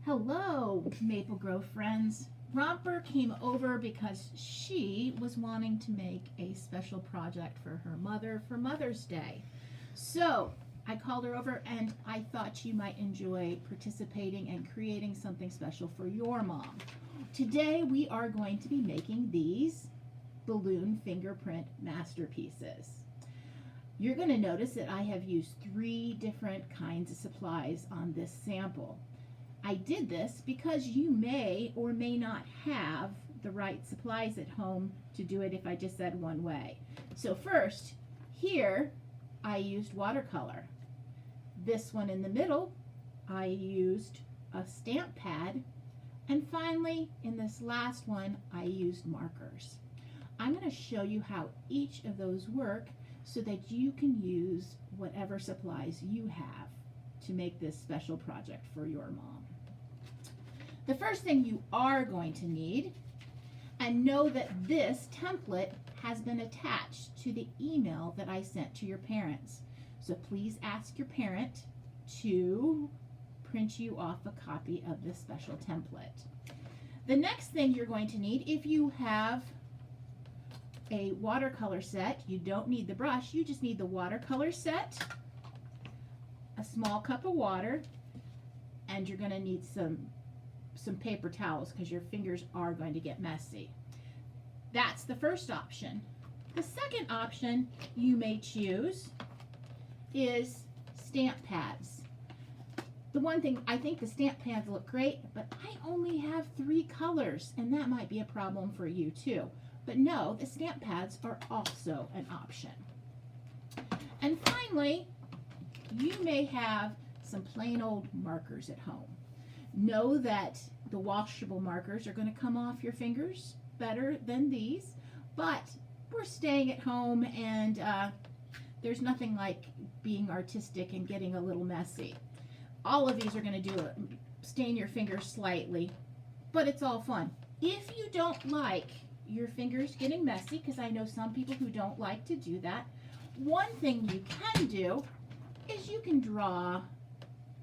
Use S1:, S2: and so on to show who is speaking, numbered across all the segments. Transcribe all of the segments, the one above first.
S1: Hello, Maple Grove friends. Romper came over because she was wanting to make a special project for her mother for Mother's Day. So I called her over and I thought you might enjoy participating and creating something special for your mom. Today we are going to be making these balloon fingerprint masterpieces. You're going to notice that I have used 3 different kinds of supplies on this sample. I did this because you may or may not have the right supplies at home to do it if I just said one way. So first, here I used watercolor. This one in the middle, I used a stamp pad. And finally, in this last one, I used markers. I'm going to show you how each of those work so that you can use whatever supplies you have to make this special project for your mom. The first thing you are going to need, and know that this template has been attached to the email that I sent to your parents. So please ask your parent to print you off a copy of this special template. The next thing you're going to need, if you have a watercolor set, you don't need the brush, you just need the watercolor set, a small cup of water, and you're going to need some paper towels because your fingers are going to get messy. That's the first option. The second option you may choose is stamp pads. The one thing, I think the stamp pads look great, but I only have 3 colors, and that might be a problem for you too. But no, the stamp pads are also an option. And finally, you may have some plain old markers at home. Know that the washable markers are going to come off your fingers better than these, but we're staying at home and there's nothing like being artistic and getting a little messy. All of these are going to do it, stain your fingers slightly, but it's all fun. If you don't like your fingers getting messy, because I know some people who don't like to do that, one thing you can do is you can draw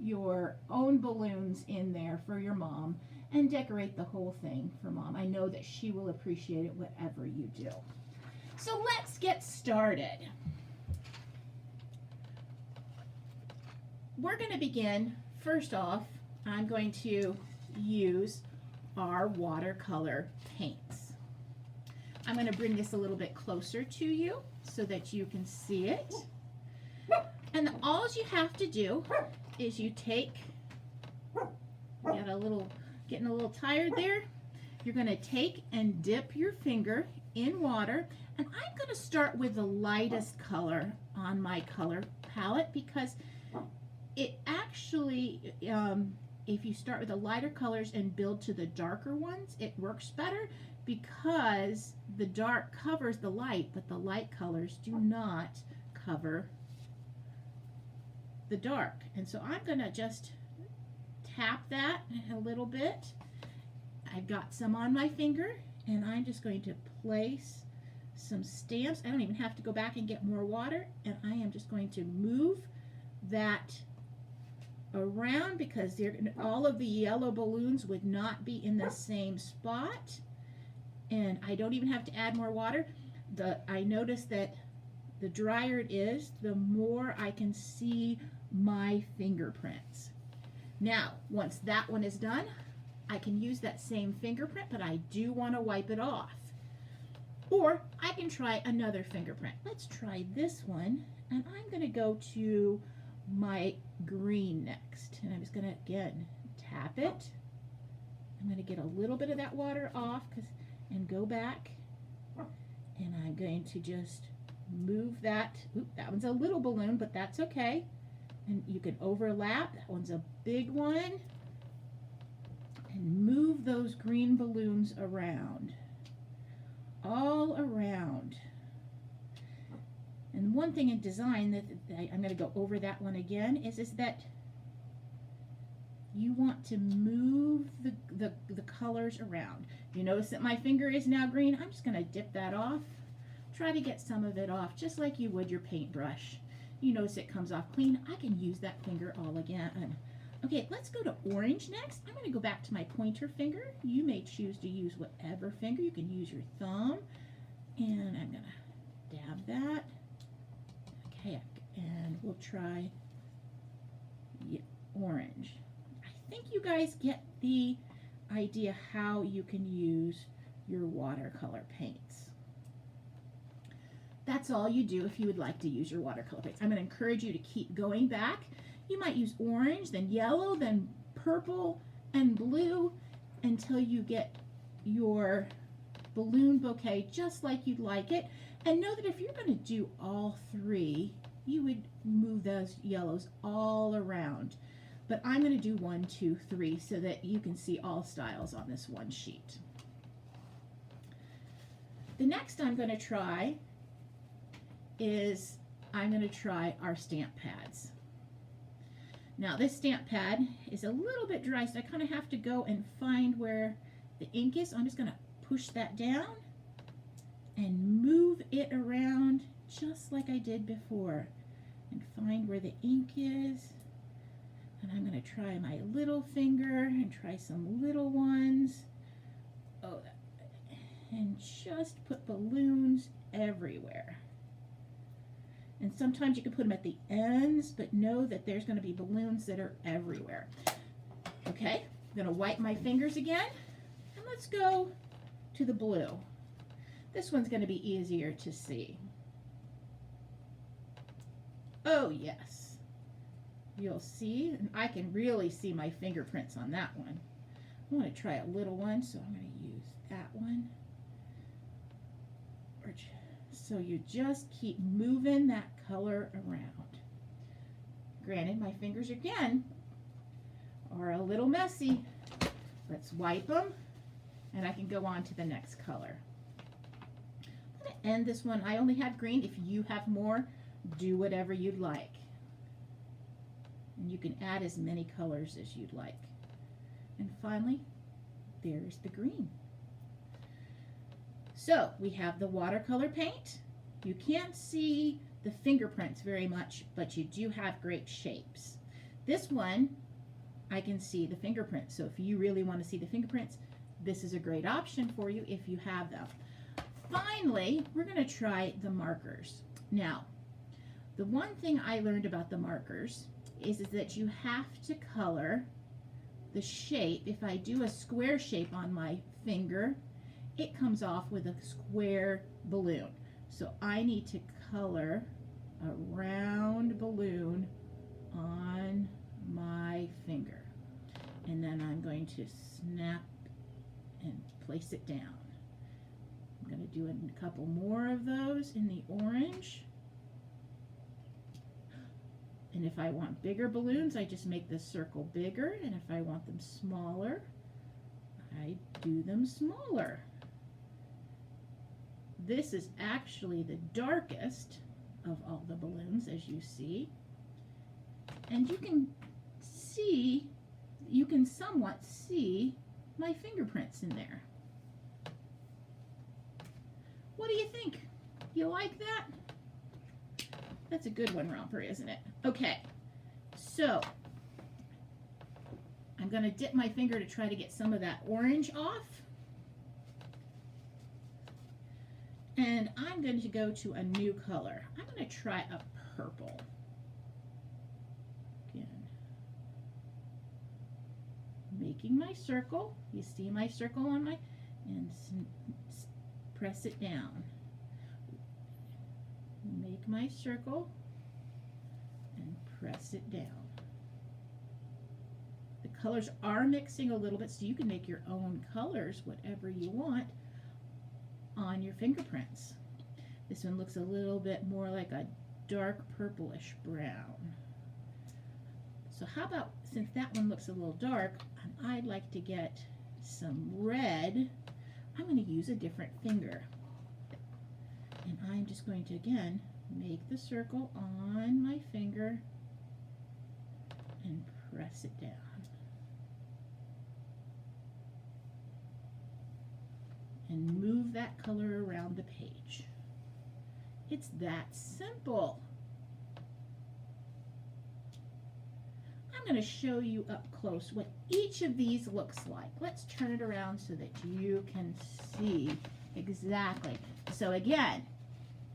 S1: your own balloons in there for your mom and decorate the whole thing for mom. I know that she will appreciate it whatever you do. So let's get started. We're going to begin, first off, I'm going to use our watercolor paints. I'm going to bring this a little bit closer to you so that you can see it. And all you have to do is you take, getting a little tired there, you're going to take and dip your finger in water, and I'm going to start with the lightest color on my color palette because it actually, if you start with the lighter colors and build to the darker ones, it works better because the dark covers the light, but the light colors do not cover the dark. And so I'm going to just tap that a little bit. I've got some on my finger, and I'm just going to place some stamps. I don't even have to go back and get more water, and I am just going to move that around because all of the yellow balloons would not be in the same spot, and I don't even have to add more water. I notice that the drier it is, the more I can see my fingerprints. Now, once that one is done, I can use that same fingerprint, but I do want to wipe it off. Or I can try another fingerprint. Let's try this one, and I'm going to go to my green next. And I'm just going to, again, tap it. I'm going to get a little bit of that water off and go back. And I'm going to just move that. Oop, that one's a little balloon, but that's okay. And you can overlap. That one's a big one. And move those green balloons around. All around. And one thing in design that I'm going to go over that one again is that you want to move the colors around. You notice that my finger is now green. I'm just going to dip that off. Try to get some of it off just like you would your paintbrush. You notice it comes off clean. I can use that finger all again Okay, let's go to orange next. I'm going to go back to my pointer finger. You may choose to use whatever finger. You can use your thumb. And I'm going to dab that. Okay, and we'll try orange. I think you guys get the idea how you can use your watercolor paints. That's all you do if you would like to use your watercolor paints. I'm going to encourage you to keep going back. You might use orange, then yellow, then purple and blue until you get your balloon bouquet just like you'd like it. And know that if you're going to do all three, you would move those yellows all around. But I'm going to do 1, 2, 3 so that you can see all styles on this one sheet. The next I'm going to try is I'm going to try our stamp pads. Now this stamp pad is a little bit dry, so I kind of have to go and find where the ink is. I'm just going to push that down and move it around just like I did before and find where the ink is. And I'm going to try my little finger and try some little ones. Oh, and just put balloons everywhere. And sometimes you can put them at the ends, but know that there's going to be balloons that are everywhere. Okay, I'm going to wipe my fingers again, and let's go to the blue. This one's going to be easier to see. Oh yes, you'll see, and I can really see my fingerprints on that one. I want to try a little one, so I'm going to use that one. So you just keep moving that color around. Granted, my fingers again are a little messy. Let's wipe them, and I can go on to the next color. I'm going to end this one. I only have green. If you have more, do whatever you'd like. And you can add as many colors as you'd like. And finally, there's the green. So we have the watercolor paint. You can't see the fingerprints very much, but you do have great shapes. This one, I can see the fingerprints. So if you really want to see the fingerprints, this is a great option for you if you have them. Finally, we're going to try the markers. Now, the one thing I learned about the markers is that you have to color the shape. If I do a square shape on my finger, it comes off with a square balloon. So I need to color a round balloon on my finger. And then I'm going to snap and place it down. I'm going to do a couple more of those in the orange. And if I want bigger balloons, I just make the circle bigger. And if I want them smaller, I do them smaller. This is actually the darkest of all the balloons, as you see. And you can somewhat see my fingerprints in there. What do you think? You like that? That's a good one, Romper, isn't it? Okay, so I'm going to dip my finger to try to get some of that orange off. And I'm going to go to a new color. I'm going to try a purple. Again, making my circle. You see my circle on my, and press it down. Make my circle and press it down. The colors are mixing a little bit, so you can make your own colors, whatever you want, on your fingerprints. This one looks a little bit more like a dark purplish brown. So how about, since that one looks a little dark, and I'd like to get some red, I'm going to use a different finger. And I'm just going to, again, make the circle on my finger and press it down. And move that color around the page. It's that simple. I'm going to show you up close what each of these looks like. Let's turn it around so that you can see exactly. So again,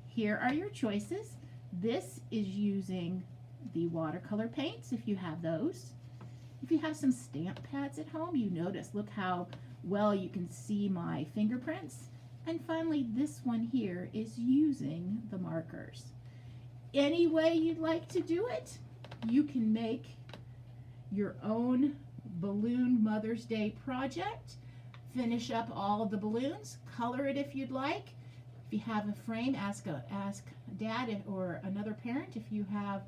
S1: here are your choices. This is using the watercolor paints if you have those. If you have some stamp pads at home, you notice, look how well you can see my fingerprints. And finally, this one here is using the markers. Any way you'd like to do it, you can make your own balloon Mother's Day project. Finish up all of the balloons, color it if you'd like. If you have a frame, ask Dad or another parent. If you have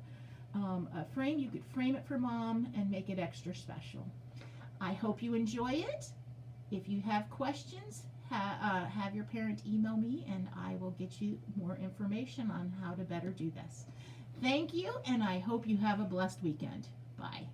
S1: a frame, you could frame it for Mom and make it extra special. I hope you enjoy it. If you have questions, have your parent email me and I will get you more information on how to better do this. Thank you, and I hope you have a blessed weekend. Bye.